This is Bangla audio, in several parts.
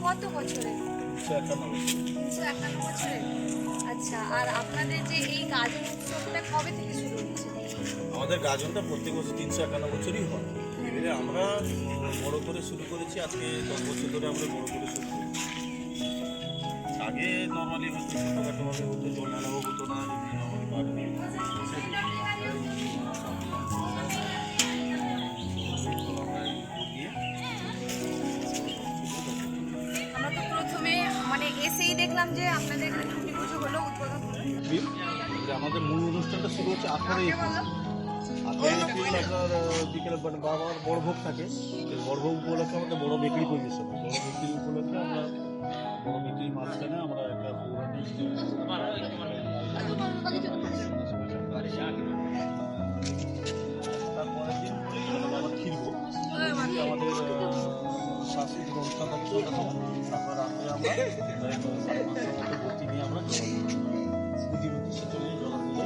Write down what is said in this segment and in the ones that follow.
কত বছরের? 351 বছরের। আচ্ছা, আর আপনাদের যে এই গাজন উৎসবটা কবে থেকে শুরু হচ্ছে? আমাদের গাজনটা প্রত্যেক বছর 351 বছরই হয়। এবারে আমরা বড় করে শুরু করেছি, আজকে 10 বছর ধরে আমরা বড় করে শুরু করেছি। আগে নর্মালি হচ্ছে ছোটোখাটোভাবে হতো, জল ঢালাও হতো না, আমাদের আমরা তো প্রথমে মানে এসেই দেখলাম যে আপনাদের এখানে টুনি পুজো হলো, উদ্বোধন হলো। আমাদের মূল অনুষ্ঠানটা শুরু হচ্ছে 18 এপ্রিল। 18 এপ্রিল আপনার বিকেলে বাবার বড় ভোগ থাকে। এই বড় ভোগ উপলক্ষে আমাদের বড় বেকরি পরিবেশন হয়। বড় বেকরি উপলক্ষে আমরা বড় বেকরির মাঝখানে আমরা একটা পৌরাণিক তারপরের দিন আবার ফিরবো। আমাদের সাংস্কৃতিক অনুষ্ঠান থাকে সন্ধ্যার সময়। তারপর রাত্রে আমরা 5:30 মতো ভর্তি নিয়ে আমরা পুজোর উদ্দেশ্যে চলে যাই, জল দিয়ে।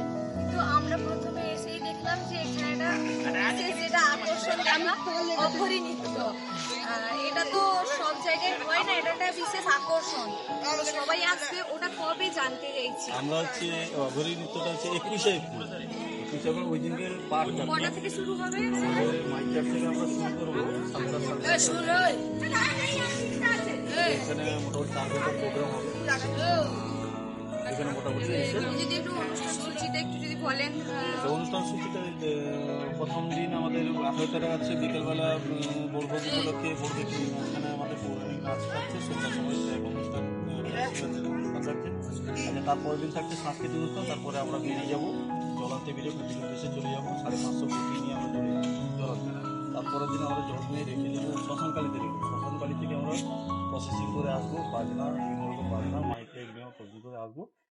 তো আমরা প্রথমে এসেই দেখলাম যে এখানে একটা বিশেষ যেটা আকর্ষণ দেখলাম, অঘরী নৃত্য। এটা তো সব জায়গায় হয় না, এটা একটা বিশেষ আকর্ষণ। তো সবাই আসবে, ওটা কবে জানতে চাইছি। আমরা হচ্ছে অঘরী নৃত্যটা হচ্ছে 21শে এপ্রিল। 21শে এপ্রিল ওই দিনকে পাঠ কটা থেকে শুরু হবে? মাইচার থেকে আমরা শুরু করবো 7টার সাথে। এখানে মোটামুটি 4 ঘন্টার প্রোগ্রাম হবে। এখানে মোটামুটি এসে যদি একটু অনুষ্ঠান সূচিটা একটু যদি বলেন। অনুষ্ঠান সূচিটা প্রথম দিন আমাদের 18 তারিখ আছে বিকেলবেলা বড়ভোগ উপলক্ষে বড় দেখি মাঝখানে আমাদের পৌরাণিক নাচ থাকছে, সন্ধ্যার সময় এক অনুষ্ঠান থাকছে। তারপরের দিন থাকছে সাংস্কৃতিক অনুষ্ঠান। তারপরে আমরা বেরিয়ে যাবো, জলান্তে বেরিয়ে পুজোর উদ্দেশ্যে চলে যাবো। 550 কোটি নিয়ে আমরা চলে যাবো জলান্তে। তারপরের দিন আমরা জল নিয়ে রেখে দেবো শ্মশানকালীতে রেখে দেবো। শ্মশানকালী থেকে আমরা প্রসেসিং করে আসবো, বাজনা বিভিন্ন রকম বাজনা মাইকে নিয়ে প্রসেসিং করে আসবো।